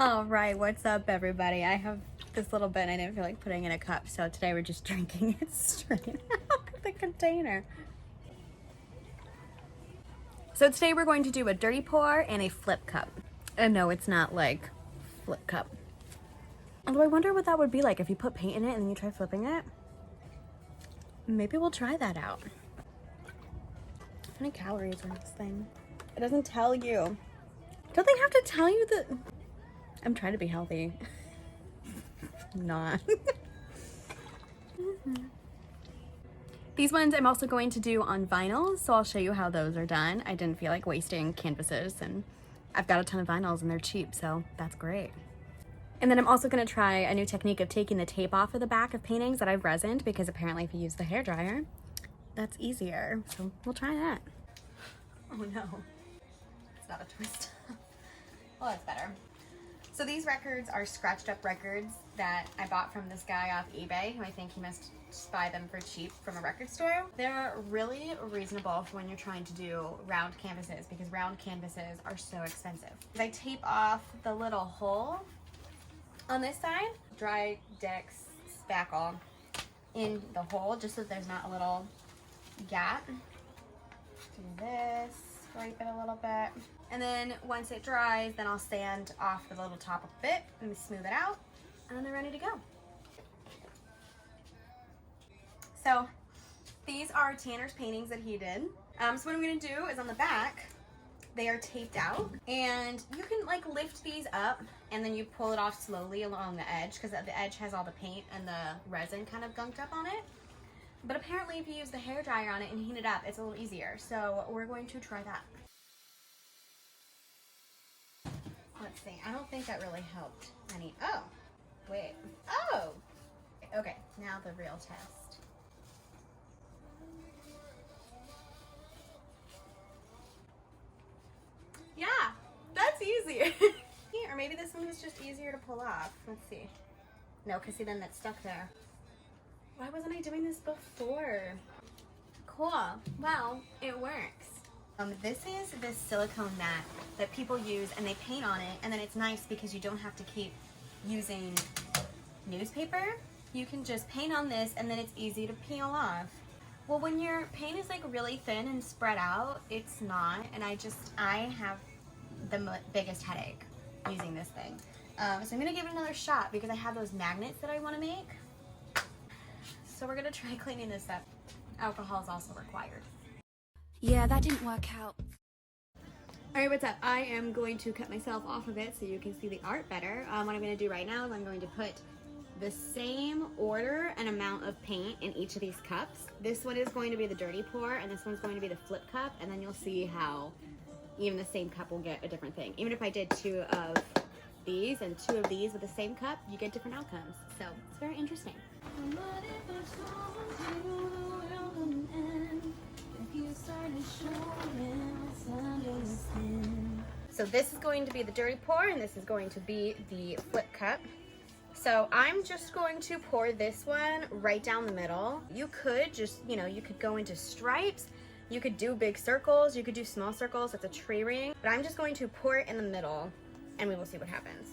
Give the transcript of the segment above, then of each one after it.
All right, what's up, everybody? I have this little bit I didn't feel like putting in a cup, so today we're just drinking it straight out of the container. So today we're going to do a dirty pour and a flip cup. And no, it's not like flip cup. Although I wonder what that would be like if you put paint in it and then you try flipping it. Maybe we'll try that out. How many calories are in this thing? It doesn't tell you. Don't they have to tell you that? I'm trying to be healthy. Not. These ones I'm also going to do on vinyl, so I'll show you how those are done. I didn't feel like wasting canvases, and I've got a ton of vinyls and they're cheap, so that's great. And then I'm also going to try a new technique of taking the tape off of the back of paintings that I've resined, because apparently if you use the hairdryer, that's easier. So we'll try that. Oh no, it's not a twist. Well, that's better. So these records are scratched up records that I bought from this guy off eBay, who I think he must buy them for cheap from a record store. They're really reasonable for when you're trying to do round canvases, because round canvases are so expensive. I tape off the little hole on this side, dry Dex spackle in the hole, just so there's not a little gap. Do this, scrape it a little bit. And then once it dries, then I'll sand off the little top a bit and smooth it out, and then they're ready to go. So these are Tanner's paintings that he did. So what I'm gonna do is on the back, they are taped out, and you can like lift these up and then you pull it off slowly along the edge, because the edge has all the paint and the resin kind of gunked up on it. But apparently if you use the hairdryer on it and heat it up, it's a little easier. So we're going to try that. Let's see, I don't think that really helped any. Oh, wait. Oh, okay, now the real test. Yeah, that's easier. Or maybe this one was just easier to pull off. Let's see. No, because see, then that's stuck there. Why wasn't I doing this before? Cool. Well, it works. This is this silicone mat that people use and they paint on it, and then it's nice because you don't have to keep using newspaper. You can just paint on this and then it's easy to peel off. Well, when your paint is like really thin and spread out, it's not, and I have the biggest headache using this thing. So I'm gonna give it another shot because I have those magnets that I want to make. So we're gonna try cleaning this up. Alcohol is also required. Yeah, that didn't work out. All right, what's up? I am going to cut myself off of it so you can see the art better. What I'm gonna do right now is I'm going to put the same order and amount of paint in each of these cups. This one is going to be the dirty pour, and this one's going to be the flip cup, and then you'll see how even the same cup will get a different thing. Even if I did 2 of these and 2 of these with the same cup, you get different outcomes. So it's very interesting. So this is going to be the dirty pour, and this is going to be the flip cup. So I'm just going to pour this one right down the middle. You could just, you could go into stripes, you could do big circles, you could do small circles, it's a tree ring, but I'm just going to pour it in the middle and we will see what happens.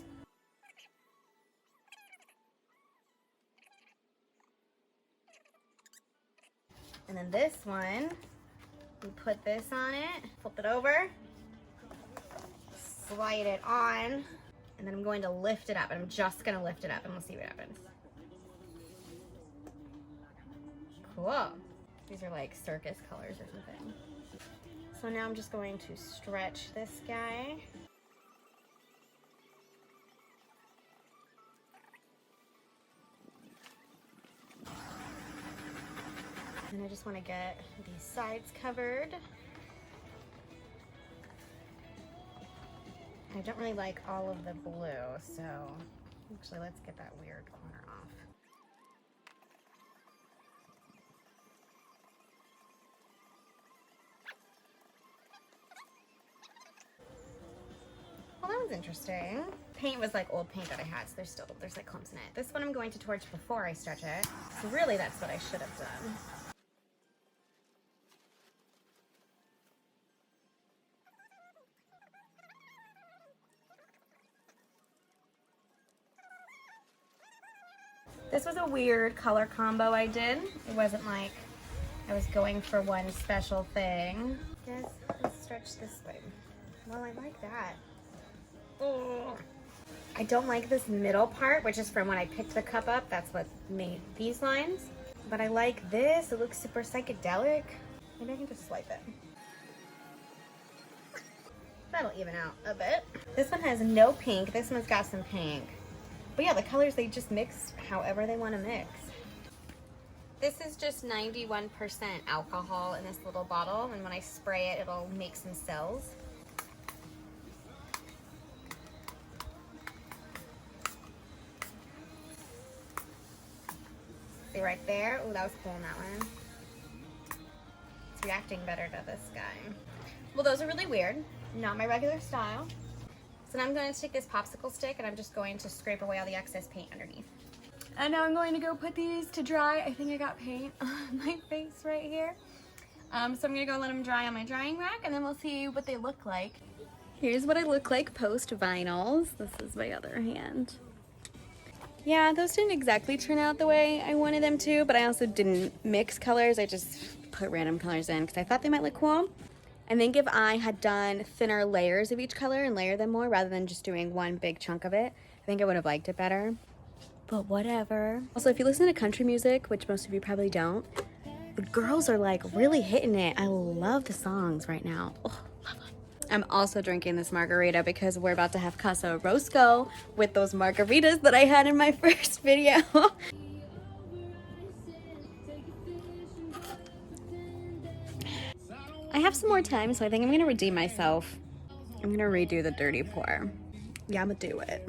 And then this one, we put this on it, flip it over, slide it on, and then I'm going to lift it up, and I'm just gonna lift it up and we'll see what happens. Cool. These are like circus colors or something. So now I'm just going to stretch this guy. And I just want to get these sides covered. I don't really like all of the blue, so actually let's get that weird corner off. Well, that was interesting. Paint was like old paint that I had, so there's like clumps in it. This one I'm going to torch before I stretch it. So really that's what I should have done. This was a weird color combo I did. It wasn't like I was going for one special thing. Guys, let's stretch this way. Well, I like that. Oh. I don't like this middle part, which is from when I picked the cup up. That's what made these lines. But I like this. It looks super psychedelic. Maybe I can just swipe it. That'll even out a bit. This one has no pink. This one's got some pink. But yeah, the colors, they just mix however they want to mix. This is just 91% alcohol in this little bottle, and when I spray it, it'll make some cells. See right there? Oh, that was cool in that one. It's reacting better to this guy. Well, those are really weird. Not my regular style. So now I'm going to take this popsicle stick and I'm just going to scrape away all the excess paint underneath. And now I'm going to go put these to dry. I think I got paint on my face right here. So I'm going to go let them dry on my drying rack and then we'll see what they look like. Here's what I look like post vinyls. This is my other hand. Yeah, those didn't exactly turn out the way I wanted them to, but I also didn't mix colors. I just put random colors in because I thought they might look cool. I think if I had done thinner layers of each color and layer them more rather than just doing one big chunk of it, I think I would have liked it better. But whatever. Also, if you listen to country music, which most of you probably don't, the girls are like really hitting it. I love the songs right now. Oh, love them. I'm also drinking this margarita because we're about to have Casa Rosco with those margaritas that I had in my first video. I have some more time, so I think I'm gonna redeem myself. I'm gonna redo the dirty pour. Yeah, I'm gonna do it.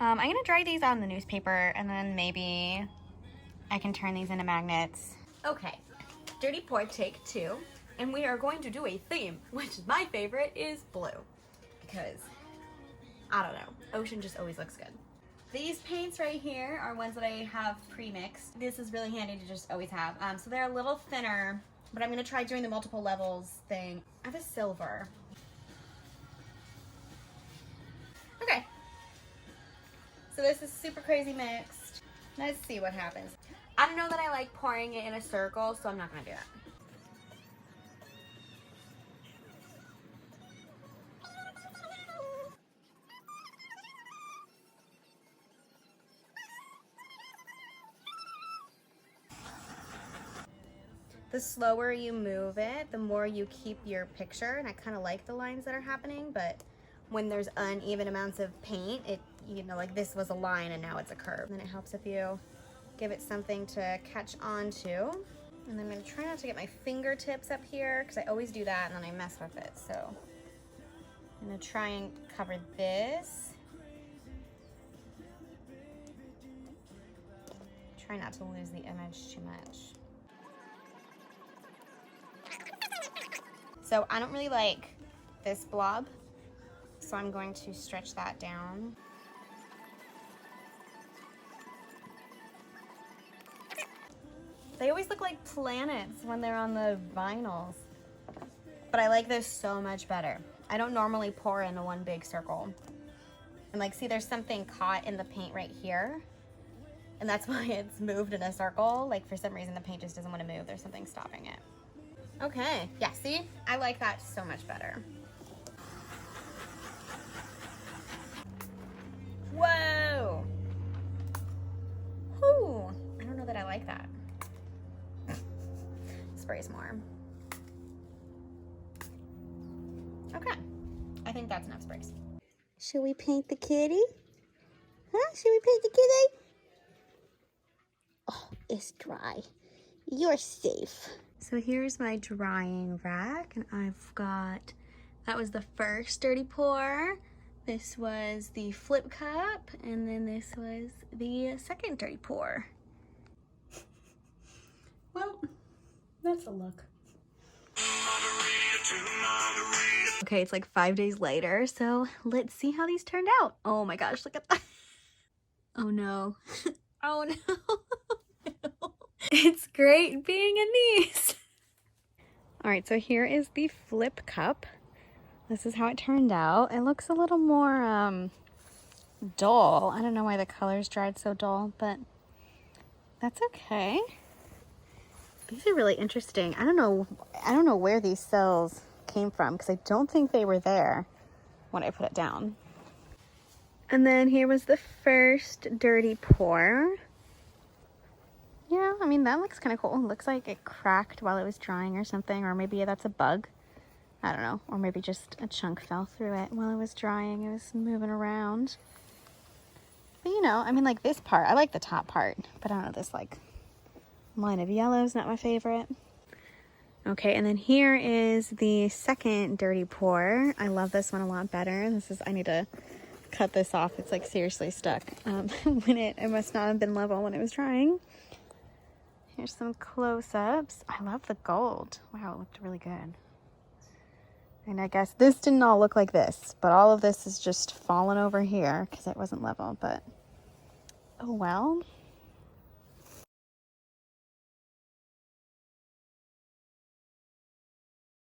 I'm gonna dry these on the newspaper and then maybe I can turn these into magnets. Okay, dirty pour take 2. And we are going to do a theme, which my favorite is blue. Because, I don't know, ocean just always looks good. These paints right here are ones that I have pre-mixed. This is really handy to just always have. So they're a little thinner, but I'm gonna try doing the multiple levels thing. I have a silver. Okay. So this is super crazy mixed. Let's see what happens. I don't know that I like pouring it in a circle, so I'm not gonna do that. The slower you move it, the more you keep your picture, and I kind of like the lines that are happening, but when there's uneven amounts of paint, it, you know, like this was a line and now it's a curve. And it helps if you give it something to catch on to. And I'm gonna try not to get my fingertips up here, because I always do that and then I mess with it. So I'm gonna try and cover this. Try not to lose the image too much. So I don't really like this blob, so I'm going to stretch that down. They always look like planets when they're on the vinyls, but I like this so much better. I don't normally pour into one big circle. And like, see, there's something caught in the paint right here, and that's why it's moved in a circle. Like, for some reason, the paint just doesn't want to move. There's something stopping it. Okay, yeah, see? I like that so much better. Whoa! Whew, I don't know that I like that. Sprays more. Okay, I think that's enough sprays. Should we paint the kitty? Huh? Should we paint the kitty? Oh, it's dry. You're safe. So here's my drying rack, and I've got, that was the first dirty pour. This was the flip cup, and then this was the second dirty pour. Well, that's a look. Okay, it's like 5 days later, so let's see how these turned out. Oh my gosh, look at that. Oh no. Oh no. It's great being in these. All right, so here is the flip cup. This is how it turned out. It looks a little more dull. I don't know why the colors dried so dull, but that's okay. These are really interesting. I don't know where these cells came from because I don't think they were there when I put it down. And then here was the first dirty pour. Yeah, I mean, that looks kind of cool. It looks like it cracked while it was drying or something, or maybe that's a bug. I don't know. Or maybe just a chunk fell through it while it was drying. It was moving around. But you know, I mean, like this part, I like the top part, but I don't know, this like line of yellow is not my favorite. Okay, and then here is the second dirty pour. I love this one a lot better. I need to cut this off. It's like seriously stuck. It must not have been level when it was drying. Here's some close-ups. I love the gold. Wow, it looked really good. And I guess this didn't all look like this, but all of this is just fallen over here because it wasn't level, but oh well.